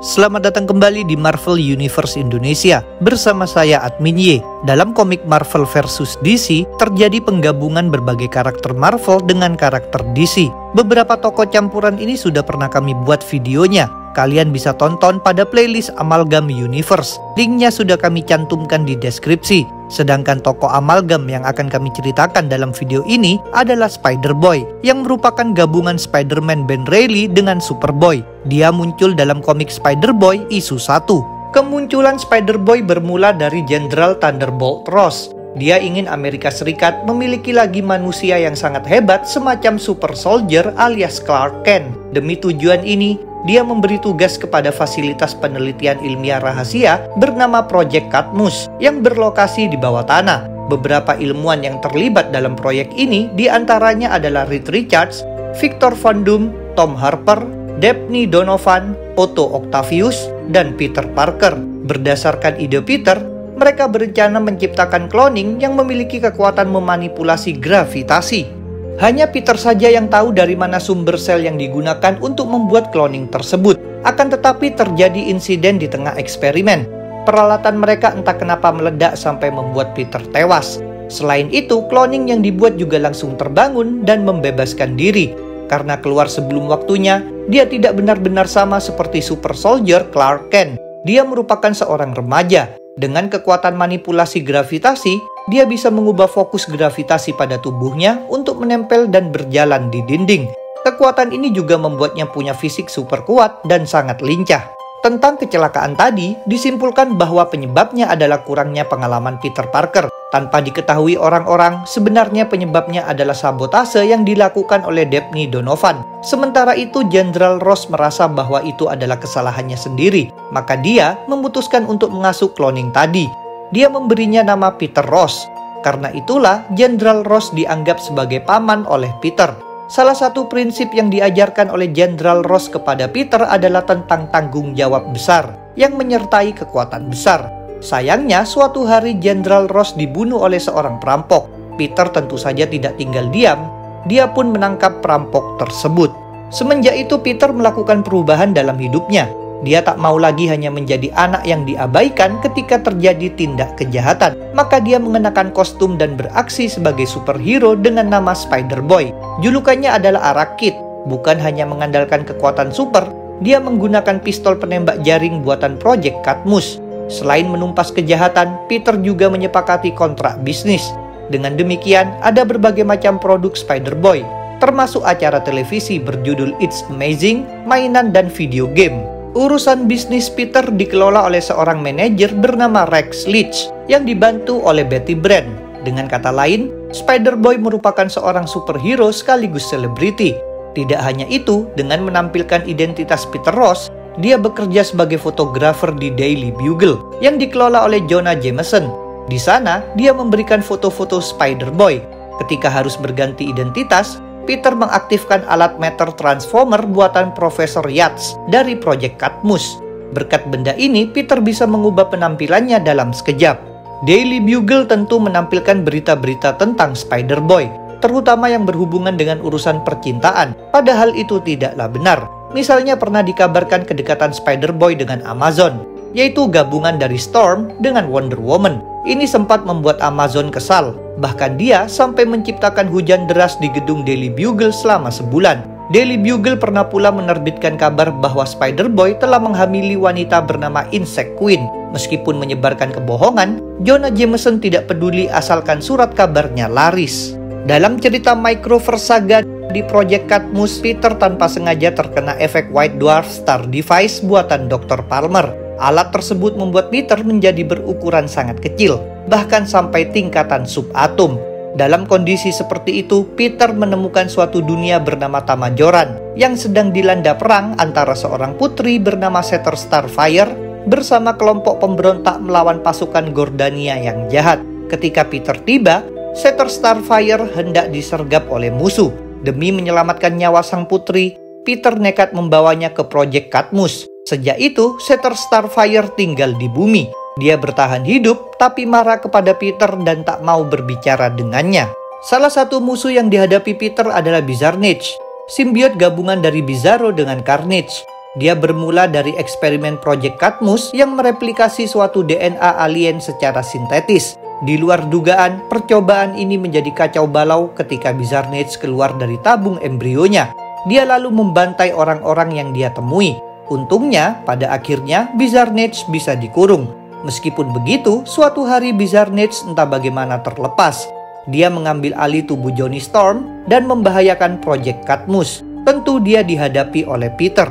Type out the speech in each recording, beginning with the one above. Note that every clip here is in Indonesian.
Selamat datang kembali di Marvel Universe Indonesia bersama saya Admin Y. Dalam komik Marvel vs DC, terjadi penggabungan berbagai karakter Marvel dengan karakter DC. Beberapa tokoh campuran ini sudah pernah kami buat videonya. Kalian bisa tonton pada playlist Amalgam Universe. Linknya sudah kami cantumkan di deskripsi. Sedangkan tokoh amalgam yang akan kami ceritakan dalam video ini adalah Spider-Boy, yang merupakan gabungan Spider-Man Ben Reilly dengan Superboy. Dia muncul dalam komik Spider-Boy isu 1. Kemunculan Spider-Boy bermula dari Jenderal Thunderbolt Ross. Dia ingin Amerika Serikat memiliki lagi manusia yang sangat hebat semacam Super Soldier alias Clark Kent. Demi tujuan ini, dia memberi tugas kepada fasilitas penelitian ilmiah rahasia bernama Project Cadmus yang berlokasi di bawah tanah. Beberapa ilmuwan yang terlibat dalam proyek ini diantaranya adalah Reed Richards, Victor Von Doom, Tom Harper, Dabney Donovan, Otto Octavius, dan Peter Parker. Berdasarkan ide Peter, mereka berencana menciptakan cloning yang memiliki kekuatan memanipulasi gravitasi. Hanya Peter saja yang tahu dari mana sumber sel yang digunakan untuk membuat cloning tersebut. Akan tetapi terjadi insiden di tengah eksperimen. Peralatan mereka entah kenapa meledak sampai membuat Peter tewas. Selain itu, cloning yang dibuat juga langsung terbangun dan membebaskan diri. Karena keluar sebelum waktunya, dia tidak benar-benar sama seperti Super Soldier Clark Kent. Dia merupakan seorang remaja. Dengan kekuatan manipulasi gravitasi, dia bisa mengubah fokus gravitasi pada tubuhnya untuk menempel dan berjalan di dinding. Kekuatan ini juga membuatnya punya fisik super kuat dan sangat lincah. Tentang kecelakaan tadi, disimpulkan bahwa penyebabnya adalah kurangnya pengalaman Peter Parker. Tanpa diketahui orang-orang, sebenarnya penyebabnya adalah sabotase yang dilakukan oleh Dabney Donovan. Sementara itu, Jenderal Ross merasa bahwa itu adalah kesalahannya sendiri. Maka dia memutuskan untuk mengasuh cloning tadi. Dia memberinya nama Peter Ross. Karena itulah, Jenderal Ross dianggap sebagai paman oleh Peter. Salah satu prinsip yang diajarkan oleh Jenderal Ross kepada Peter adalah tentang tanggung jawab besar yang menyertai kekuatan besar. Sayangnya, suatu hari Jenderal Ross dibunuh oleh seorang perampok. Peter tentu saja tidak tinggal diam. Dia pun menangkap perampok tersebut. Semenjak itu, Peter melakukan perubahan dalam hidupnya. Dia tak mau lagi hanya menjadi anak yang diabaikan ketika terjadi tindak kejahatan. Maka dia mengenakan kostum dan beraksi sebagai superhero dengan nama Spider-Boy. Julukannya adalah Arakid. Bukan hanya mengandalkan kekuatan super, dia menggunakan pistol penembak jaring buatan Project Cadmus. Selain menumpas kejahatan, Peter juga menyepakati kontrak bisnis. Dengan demikian, ada berbagai macam produk Spider-Boy, termasuk acara televisi berjudul It's Amazing, mainan dan video game. Urusan bisnis Peter dikelola oleh seorang manajer bernama Rex Leach yang dibantu oleh Betty Brant. Dengan kata lain, Spider-Boy merupakan seorang superhero sekaligus selebriti. Tidak hanya itu, dengan menampilkan identitas Peter Ross, dia bekerja sebagai fotografer di Daily Bugle yang dikelola oleh Jonah Jameson. Di sana, dia memberikan foto-foto Spider-Boy. Ketika harus berganti identitas, Peter mengaktifkan alat Matter Transformer buatan Profesor Yates dari Project Cadmus. Berkat benda ini, Peter bisa mengubah penampilannya dalam sekejap. Daily Bugle tentu menampilkan berita-berita tentang Spider-Boy, terutama yang berhubungan dengan urusan percintaan. Padahal itu tidaklah benar. Misalnya pernah dikabarkan kedekatan Spider-Boy dengan Amazon, yaitu gabungan dari Storm dengan Wonder Woman. Ini sempat membuat Amazon kesal. Bahkan dia sampai menciptakan hujan deras di gedung Daily Bugle selama sebulan. Daily Bugle pernah pula menerbitkan kabar bahwa Spider-Boy telah menghamili wanita bernama Insect Queen. Meskipun menyebarkan kebohongan, Jonah Jameson tidak peduli asalkan surat kabarnya laris. Dalam cerita Microverse Saga di Project Cadmus, Peter tanpa sengaja terkena efek White Dwarf Star Device buatan Dr. Palmer. Alat tersebut membuat Peter menjadi berukuran sangat kecil, bahkan sampai tingkatan subatom. Dalam kondisi seperti itu, Peter menemukan suatu dunia bernama Tamajoran yang sedang dilanda perang antara seorang putri bernama Setter Starfire bersama kelompok pemberontak melawan pasukan Gordania yang jahat. Ketika Peter tiba, Setter Starfire hendak disergap oleh musuh. Demi menyelamatkan nyawa sang putri, Peter nekat membawanya ke Project Cadmus. Sejak itu, Setter Starfire tinggal di bumi. Dia bertahan hidup, tapi marah kepada Peter dan tak mau berbicara dengannya. Salah satu musuh yang dihadapi Peter adalah Bizarnage, simbiot gabungan dari Bizarro dengan Carnage. Dia bermula dari eksperimen Project Cadmus yang mereplikasi suatu DNA alien secara sintetis. Di luar dugaan, percobaan ini menjadi kacau balau ketika Bizarnates keluar dari tabung embrionya. Dia lalu membantai orang-orang yang dia temui. Untungnya, pada akhirnya Bizarnates bisa dikurung. Meskipun begitu, suatu hari Bizarnates entah bagaimana terlepas. Dia mengambil alih tubuh Johnny Storm dan membahayakan Project Cadmus. Tentu dia dihadapi oleh Peter.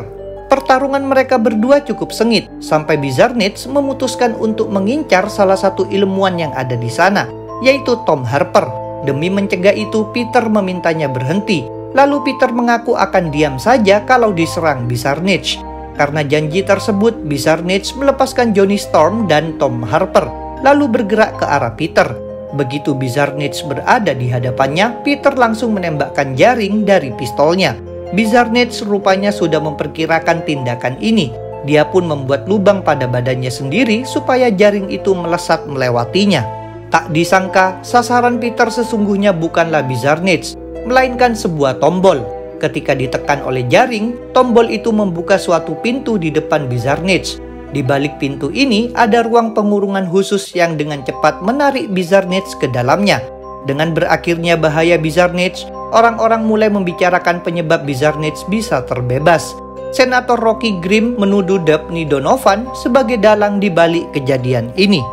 Pertarungan mereka berdua cukup sengit, sampai Bizarnates memutuskan untuk mengincar salah satu ilmuwan yang ada di sana, yaitu Tom Harper. Demi mencegah itu, Peter memintanya berhenti. Lalu Peter mengaku akan diam saja kalau diserang Bizarnates. Karena janji tersebut, Bizarnates melepaskan Johnny Storm dan Tom Harper, lalu bergerak ke arah Peter. Begitu Bizarnates berada di hadapannya, Peter langsung menembakkan jaring dari pistolnya. Bizarnates rupanya sudah memperkirakan tindakan ini. Dia pun membuat lubang pada badannya sendiri supaya jaring itu melesat melewatinya. Tak disangka, sasaran Peter sesungguhnya bukanlah Bizarnates, melainkan sebuah tombol. Ketika ditekan oleh jaring, tombol itu membuka suatu pintu di depan Bizarnates. Di balik pintu ini ada ruang pengurungan khusus yang dengan cepat menarik Bizarnates ke dalamnya. Dengan berakhirnya bahaya Bizarnates, orang-orang mulai membicarakan penyebab Bizarnates bisa terbebas. Senator Rocky Grimm menuduh Dabney Donovan sebagai dalang di balik kejadian ini.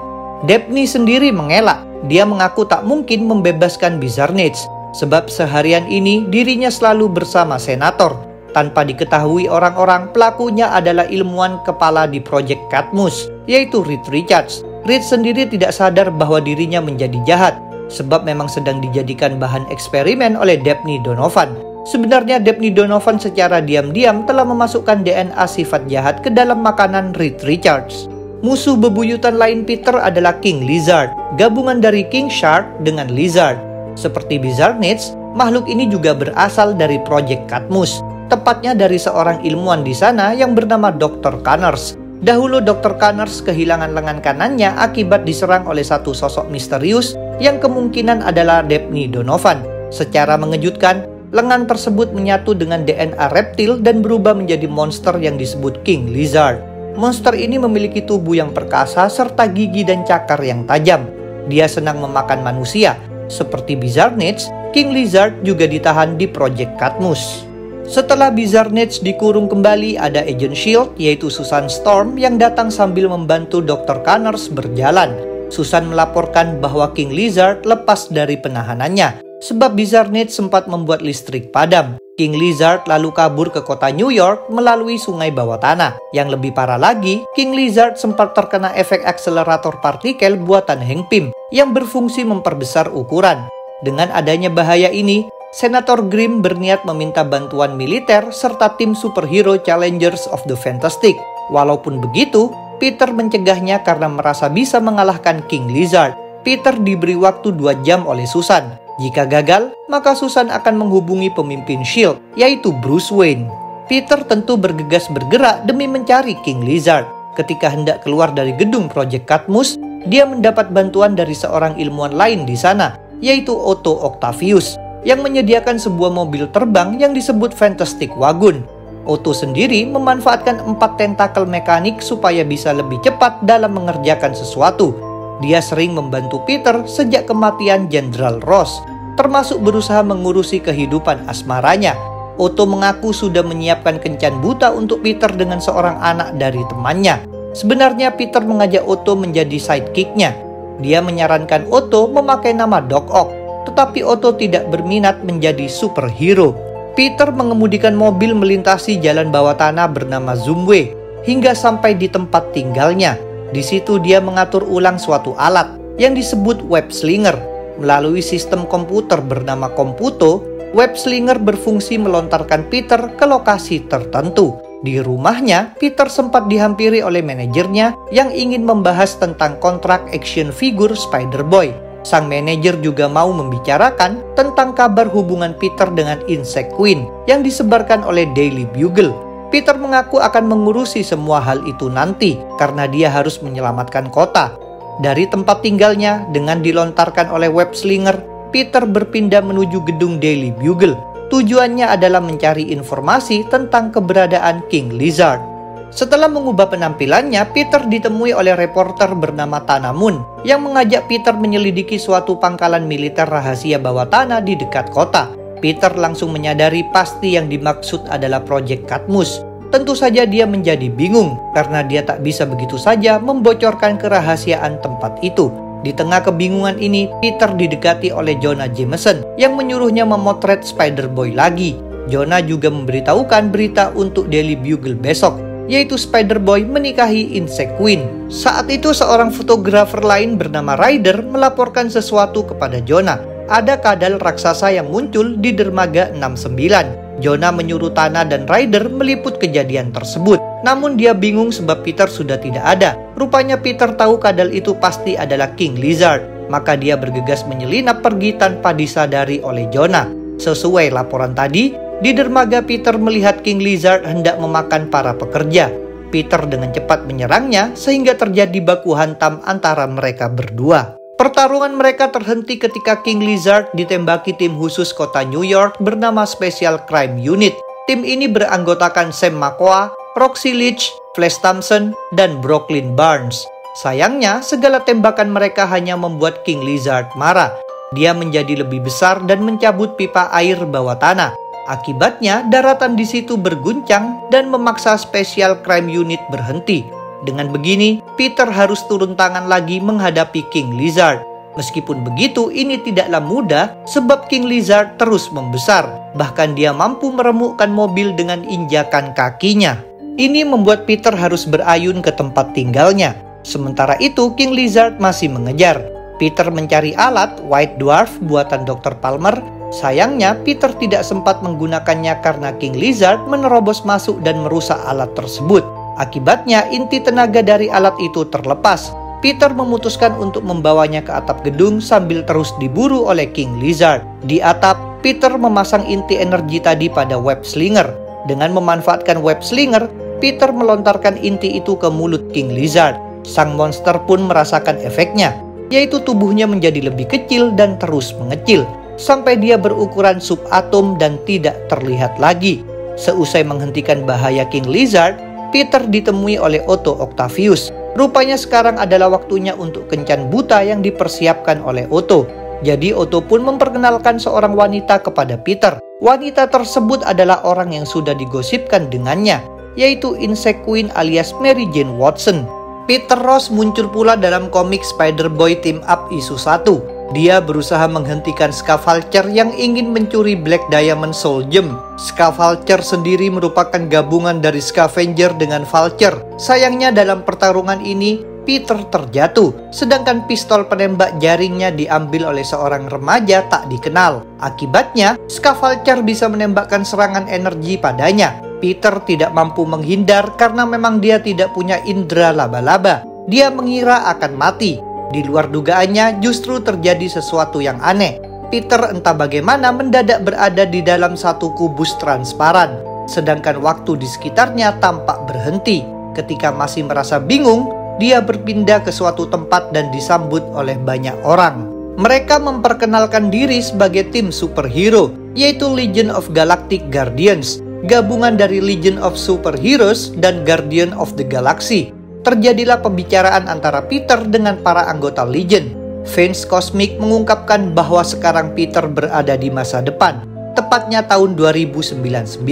Dabney sendiri mengelak. Dia mengaku tak mungkin membebaskan Bizarnates, sebab seharian ini dirinya selalu bersama Senator. Tanpa diketahui orang-orang, pelakunya adalah ilmuwan kepala di Project Cadmus, yaitu Reed Richards. Reed sendiri tidak sadar bahwa dirinya menjadi jahat, sebab memang sedang dijadikan bahan eksperimen oleh Dabney Donovan. Sebenarnya Dabney Donovan secara diam-diam telah memasukkan DNA sifat jahat ke dalam makanan Reed Richards. Musuh bebuyutan lain Peter adalah King Lizard, gabungan dari King Shark dengan Lizard. Seperti Bizarnates, makhluk ini juga berasal dari Project Cadmus, tepatnya dari seorang ilmuwan di sana yang bernama Dr. Connors. Dahulu Dr. Connors kehilangan lengan kanannya akibat diserang oleh satu sosok misterius yang kemungkinan adalah Dabney Donovan. Secara mengejutkan, lengan tersebut menyatu dengan DNA reptil dan berubah menjadi monster yang disebut King Lizard. Monster ini memiliki tubuh yang perkasa serta gigi dan cakar yang tajam. Dia senang memakan manusia. Seperti Bizarnates, King Lizard juga ditahan di Project Cadmus. Setelah Bizarnates dikurung kembali, ada Agent S.H.I.E.L.D. yaitu Susan Storm yang datang sambil membantu Dr. Connors berjalan. Susan melaporkan bahwa King Lizard lepas dari penahanannya, sebab Bizarnates sempat membuat listrik padam. King Lizard lalu kabur ke kota New York melalui sungai bawah tanah. Yang lebih parah lagi, King Lizard sempat terkena efek akselerator partikel buatan Hank Pym yang berfungsi memperbesar ukuran. Dengan adanya bahaya ini, Senator Grimm berniat meminta bantuan militer serta tim superhero Challengers of the Fantastic. Walaupun begitu, Peter mencegahnya karena merasa bisa mengalahkan King Lizard. Peter diberi waktu 2 jam oleh Susan. Jika gagal, maka Susan akan menghubungi pemimpin S.H.I.E.L.D., yaitu Bruce Wayne. Peter tentu bergegas bergerak demi mencari King Lizard. Ketika hendak keluar dari gedung Project Cadmus, dia mendapat bantuan dari seorang ilmuwan lain di sana, yaitu Otto Octavius, yang menyediakan sebuah mobil terbang yang disebut Fantastic Wagon. Otto sendiri memanfaatkan 4 tentakel mekanik supaya bisa lebih cepat dalam mengerjakan sesuatu. Dia sering membantu Peter sejak kematian Jenderal Ross, termasuk berusaha mengurusi kehidupan asmaranya. Otto mengaku sudah menyiapkan kencan buta untuk Peter dengan seorang anak dari temannya. Sebenarnya Peter mengajak Otto menjadi sidekick-nya. Dia menyarankan Otto memakai nama Doc Ock, tetapi Otto tidak berminat menjadi superhero. Peter mengemudikan mobil melintasi jalan bawah tanah bernama Zoomway hingga sampai di tempat tinggalnya. Di situ dia mengatur ulang suatu alat yang disebut web slinger. Melalui sistem komputer bernama Komputo, web slinger berfungsi melontarkan Peter ke lokasi tertentu. Di rumahnya, Peter sempat dihampiri oleh manajernya yang ingin membahas tentang kontrak action figure Spider-Boy. Sang manajer juga mau membicarakan tentang kabar hubungan Peter dengan Insect Queen yang disebarkan oleh Daily Bugle. Peter mengaku akan mengurusi semua hal itu nanti karena dia harus menyelamatkan kota. Dari tempat tinggalnya, dengan dilontarkan oleh web slinger, Peter berpindah menuju gedung Daily Bugle. Tujuannya adalah mencari informasi tentang keberadaan King Lizard. Setelah mengubah penampilannya, Peter ditemui oleh reporter bernama Tana Moon yang mengajak Peter menyelidiki suatu pangkalan militer rahasia bawah tanah di dekat kota. Peter langsung menyadari pasti yang dimaksud adalah Project Cadmus. Tentu saja dia menjadi bingung karena dia tak bisa begitu saja membocorkan kerahasiaan tempat itu. Di tengah kebingungan ini, Peter didekati oleh Jonah Jameson yang menyuruhnya memotret Spider-Boy lagi. Jonah juga memberitahukan berita untuk Daily Bugle besok, yaitu Spider-Boy menikahi Insect Queen. Saat itu seorang fotografer lain bernama Ryder melaporkan sesuatu kepada Jonah. Ada kadal raksasa yang muncul di dermaga 69. Jonah menyuruh Tana dan Ryder meliput kejadian tersebut. Namun dia bingung sebab Peter sudah tidak ada. Rupanya Peter tahu kadal itu pasti adalah King Lizard. Maka dia bergegas menyelinap pergi tanpa disadari oleh Jonah. Sesuai laporan tadi, di dermaga Peter melihat King Lizard hendak memakan para pekerja. Peter dengan cepat menyerangnya sehingga terjadi baku hantam antara mereka berdua. Pertarungan mereka terhenti ketika King Lizard ditembaki tim khusus kota New York bernama Special Crime Unit. Tim ini beranggotakan Sam Makoa, Roxy Leach, Flash Thompson, dan Brooklyn Barnes. Sayangnya, segala tembakan mereka hanya membuat King Lizard marah. Dia menjadi lebih besar dan mencabut pipa air bawah tanah. Akibatnya, daratan di situ berguncang dan memaksa Special Crime Unit berhenti. Dengan begini, Peter harus turun tangan lagi menghadapi King Lizard. Meskipun begitu, ini tidaklah mudah sebab King Lizard terus membesar. Bahkan dia mampu meremukkan mobil dengan injakan kakinya. Ini membuat Peter harus berayun ke tempat tinggalnya. Sementara itu, King Lizard masih mengejar. Peter mencari alat White Dwarf buatan Dr. Palmer. Sayangnya, Peter tidak sempat menggunakannya karena King Lizard menerobos masuk dan merusak alat tersebut. Akibatnya, inti tenaga dari alat itu terlepas. Peter memutuskan untuk membawanya ke atap gedung sambil terus diburu oleh King Lizard. Di atap, Peter memasang inti energi tadi pada web slinger. Dengan memanfaatkan web slinger, Peter melontarkan inti itu ke mulut King Lizard. Sang monster pun merasakan efeknya, yaitu tubuhnya menjadi lebih kecil dan terus mengecil, sampai dia berukuran subatom dan tidak terlihat lagi. Seusai menghentikan bahaya King Lizard, Peter ditemui oleh Otto Octavius. Rupanya sekarang adalah waktunya untuk kencan buta yang dipersiapkan oleh Otto. Jadi Otto pun memperkenalkan seorang wanita kepada Peter. Wanita tersebut adalah orang yang sudah digosipkan dengannya, yaitu Insect Queen alias Mary Jane Watson. Peter Ross muncul pula dalam komik Spider-Boy Team Up Issue 1. Dia berusaha menghentikan Ska-Vulture yang ingin mencuri Black Diamond Soul Gem. Ska-Vulture sendiri merupakan gabungan dari Scavenger dengan Vulture. Sayangnya dalam pertarungan ini, Peter terjatuh, sedangkan pistol penembak jaringnya diambil oleh seorang remaja tak dikenal. Akibatnya, Ska-Vulture bisa menembakkan serangan energi padanya. Peter tidak mampu menghindar karena memang dia tidak punya indera laba-laba. Dia mengira akan mati. Di luar dugaannya justru terjadi sesuatu yang aneh. Peter entah bagaimana mendadak berada di dalam satu kubus transparan, sedangkan waktu di sekitarnya tampak berhenti. Ketika masih merasa bingung, dia berpindah ke suatu tempat dan disambut oleh banyak orang. Mereka memperkenalkan diri sebagai tim superhero, yaitu Legion of Galactic Guardians, gabungan dari Legion of Superheroes dan Guardian of the Galaxy. Terjadilah pembicaraan antara Peter dengan para anggota Legion. Fans Cosmic mengungkapkan bahwa sekarang Peter berada di masa depan, tepatnya tahun 2099.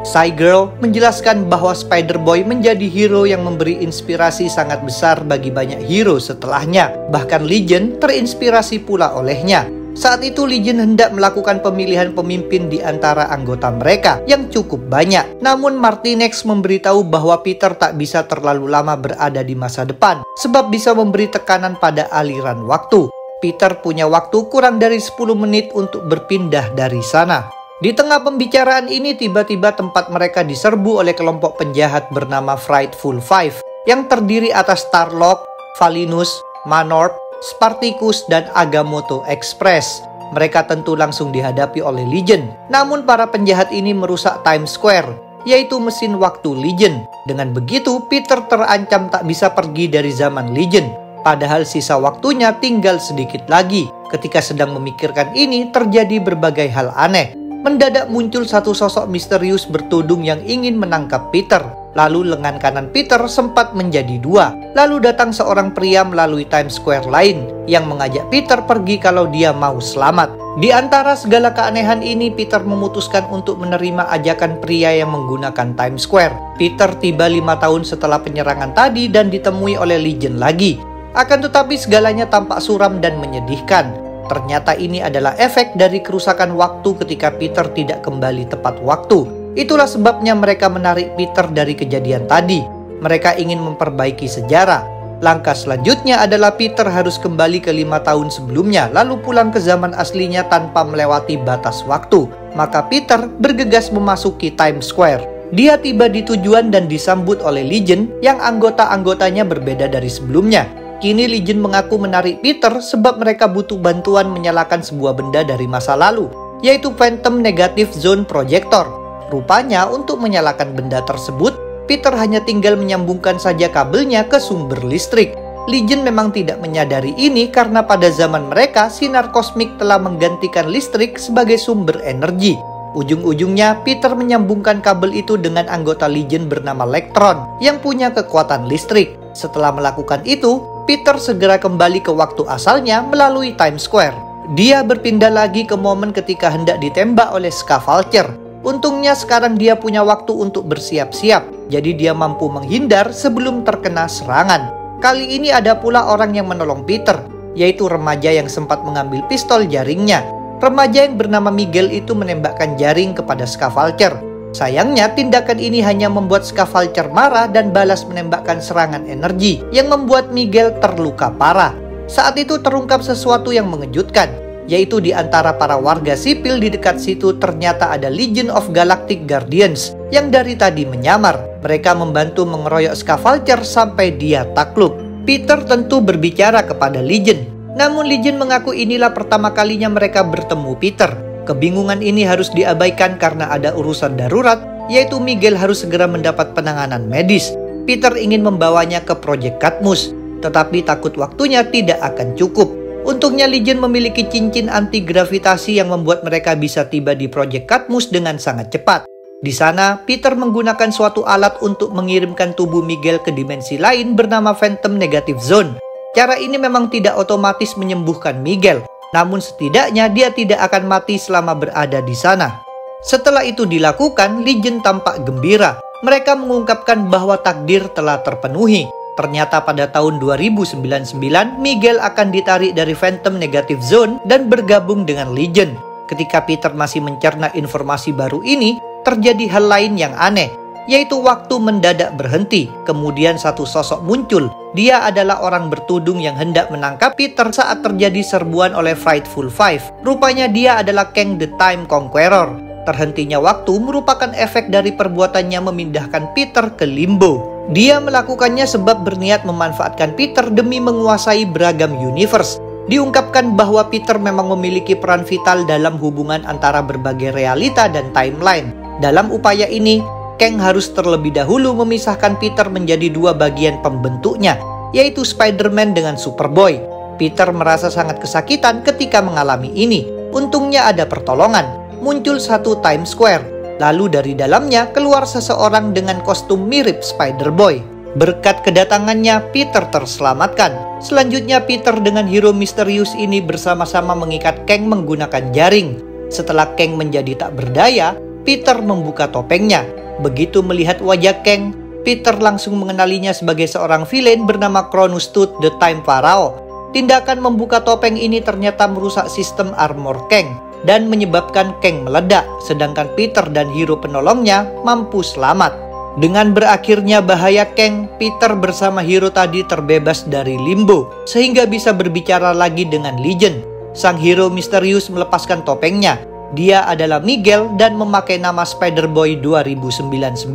Psy-Girl menjelaskan bahwa Spider-Boy menjadi hero yang memberi inspirasi sangat besar bagi banyak hero setelahnya. Bahkan Legion terinspirasi pula olehnya. Saat itu Legion hendak melakukan pemilihan pemimpin di antara anggota mereka yang cukup banyak. Namun Martinex memberitahu bahwa Peter tak bisa terlalu lama berada di masa depan, sebab bisa memberi tekanan pada aliran waktu. Peter punya waktu kurang dari 10 menit untuk berpindah dari sana. Di tengah pembicaraan ini tiba-tiba tempat mereka diserbu oleh kelompok penjahat bernama Frightful Five yang terdiri atas Starlock, Valinus, Manorp, Spartacus, dan Agamotto Express. Mereka tentu langsung dihadapi oleh Legion. Namun para penjahat ini merusak Times Square, yaitu mesin waktu Legion. Dengan begitu, Peter terancam tak bisa pergi dari zaman Legion. Padahal sisa waktunya tinggal sedikit lagi. Ketika sedang memikirkan ini, terjadi berbagai hal aneh. mendadak muncul satu sosok misterius bertudung yang ingin menangkap Peter. Lalu lengan kanan Peter sempat menjadi dua. Lalu datang seorang pria melalui Times Square lain yang mengajak Peter pergi kalau dia mau selamat. Di antara segala keanehan ini, Peter memutuskan untuk menerima ajakan pria yang menggunakan Times Square. Peter tiba 5 tahun setelah penyerangan tadi dan ditemui oleh Legion lagi. Akan tetapi segalanya tampak suram dan menyedihkan. Ternyata ini adalah efek dari kerusakan waktu ketika Peter tidak kembali tepat waktu. Itulah sebabnya mereka menarik Peter dari kejadian tadi. Mereka ingin memperbaiki sejarah. Langkah selanjutnya adalah Peter harus kembali ke 5 tahun sebelumnya, lalu pulang ke zaman aslinya tanpa melewati batas waktu. Maka Peter bergegas memasuki Times Square. Dia tiba di tujuan dan disambut oleh Legion yang anggota-anggotanya berbeda dari sebelumnya. Kini Legion mengaku menarik Peter sebab mereka butuh bantuan menyalakan sebuah benda dari masa lalu, yaitu Phantom Negative Zone Projector. Rupanya untuk menyalakan benda tersebut, Peter hanya tinggal menyambungkan saja kabelnya ke sumber listrik. Legion memang tidak menyadari ini karena pada zaman mereka, sinar kosmik telah menggantikan listrik sebagai sumber energi. Ujung-ujungnya, Peter menyambungkan kabel itu dengan anggota Legion bernama Lectron yang punya kekuatan listrik. Setelah melakukan itu, Peter segera kembali ke waktu asalnya melalui Times Square. Dia berpindah lagi ke momen ketika hendak ditembak oleh Ska Vulture. Untungnya sekarang dia punya waktu untuk bersiap-siap, jadi dia mampu menghindar sebelum terkena serangan. Kali ini ada pula orang yang menolong Peter, yaitu remaja yang sempat mengambil pistol jaringnya. Remaja yang bernama Miguel itu menembakkan jaring kepada Ska Vulture. Sayangnya, tindakan ini hanya membuat Ska Vulture marah dan balas menembakkan serangan energi yang membuat Miguel terluka parah. Saat itu terungkap sesuatu yang mengejutkan, yaitu di antara para warga sipil di dekat situ ternyata ada Legion of Galactic Guardians yang dari tadi menyamar. Mereka membantu mengeroyok Ska Vulture sampai dia takluk. Peter tentu berbicara kepada Legion, namun Legion mengaku inilah pertama kalinya mereka bertemu Peter. Kebingungan ini harus diabaikan karena ada urusan darurat, yaitu Miguel harus segera mendapat penanganan medis. Peter ingin membawanya ke Project Cadmus, tetapi takut waktunya tidak akan cukup. Untungnya Legion memiliki cincin anti-gravitasi yang membuat mereka bisa tiba di Project Cadmus dengan sangat cepat. Di sana, Peter menggunakan suatu alat untuk mengirimkan tubuh Miguel ke dimensi lain bernama Phantom Negative Zone. Cara ini memang tidak otomatis menyembuhkan Miguel, namun setidaknya dia tidak akan mati selama berada di sana. Setelah itu dilakukan, Legion tampak gembira. Mereka mengungkapkan bahwa takdir telah terpenuhi. Ternyata pada tahun 2099, Miguel akan ditarik dari Phantom Negative Zone dan bergabung dengan Legion. Ketika Peter masih mencerna informasi baru ini, terjadi hal lain yang aneh, yaitu waktu mendadak berhenti. Kemudian satu sosok muncul. Dia adalah orang bertudung yang hendak menangkap Peter saat terjadi serbuan oleh Frightful Five. Rupanya dia adalah Kang the Time Conqueror. Terhentinya waktu merupakan efek dari perbuatannya memindahkan Peter ke limbo. Dia melakukannya sebab berniat memanfaatkan Peter demi menguasai beragam universe. Diungkapkan bahwa Peter memang memiliki peran vital dalam hubungan antara berbagai realita dan timeline. Dalam upaya ini, Kang harus terlebih dahulu memisahkan Peter menjadi dua bagian pembentuknya, yaitu Spider-Man dengan Superboy. Peter merasa sangat kesakitan ketika mengalami ini. Untungnya ada pertolongan. Muncul satu Times Square. Lalu dari dalamnya keluar seseorang dengan kostum mirip Spider-Boy. Berkat kedatangannya, Peter terselamatkan. Selanjutnya Peter dengan hero misterius ini bersama-sama mengikat Kang menggunakan jaring. Setelah Kang menjadi tak berdaya, Peter membuka topengnya. Begitu melihat wajah Kang, Peter langsung mengenalinya sebagai seorang villain bernama Cronus Tooth the Time Pharaoh. Tindakan membuka topeng ini ternyata merusak sistem armor Kang dan menyebabkan Kang meledak, sedangkan Peter dan hero penolongnya mampu selamat. Dengan berakhirnya bahaya Kang, Peter bersama hero tadi terbebas dari limbo, sehingga bisa berbicara lagi dengan Legion. Sang hero misterius melepaskan topengnya. Dia adalah Miguel dan memakai nama Spider-Boy 2099.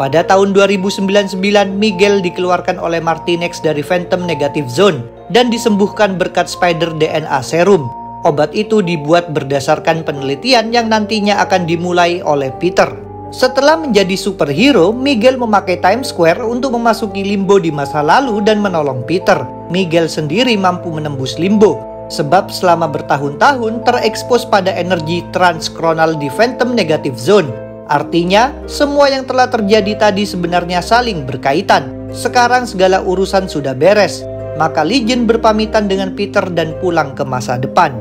Pada tahun 2099, Miguel dikeluarkan oleh Martinex dari Phantom Negative Zone dan disembuhkan berkat Spider DNA Serum. Obat itu dibuat berdasarkan penelitian yang nantinya akan dimulai oleh Peter. Setelah menjadi superhero, Miguel memakai Times Square untuk memasuki limbo di masa lalu dan menolong Peter. Miguel sendiri mampu menembus limbo. Sebab selama bertahun-tahun terekspos pada energi transkronal di Phantom Negative Zone. Artinya, semua yang telah terjadi tadi sebenarnya saling berkaitan. Sekarang segala urusan sudah beres. Maka Legion berpamitan dengan Peter dan pulang ke masa depan.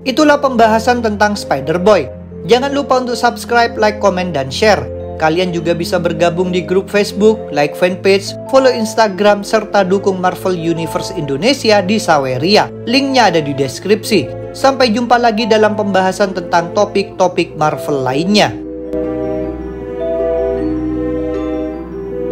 Itulah pembahasan tentang Spider-Boy. Jangan lupa untuk subscribe, like, komen, dan share. Kalian juga bisa bergabung di grup Facebook, like fanpage, follow Instagram, serta dukung Marvel Universe Indonesia di Saweria. Linknya ada di deskripsi. Sampai jumpa lagi dalam pembahasan tentang topik-topik Marvel lainnya.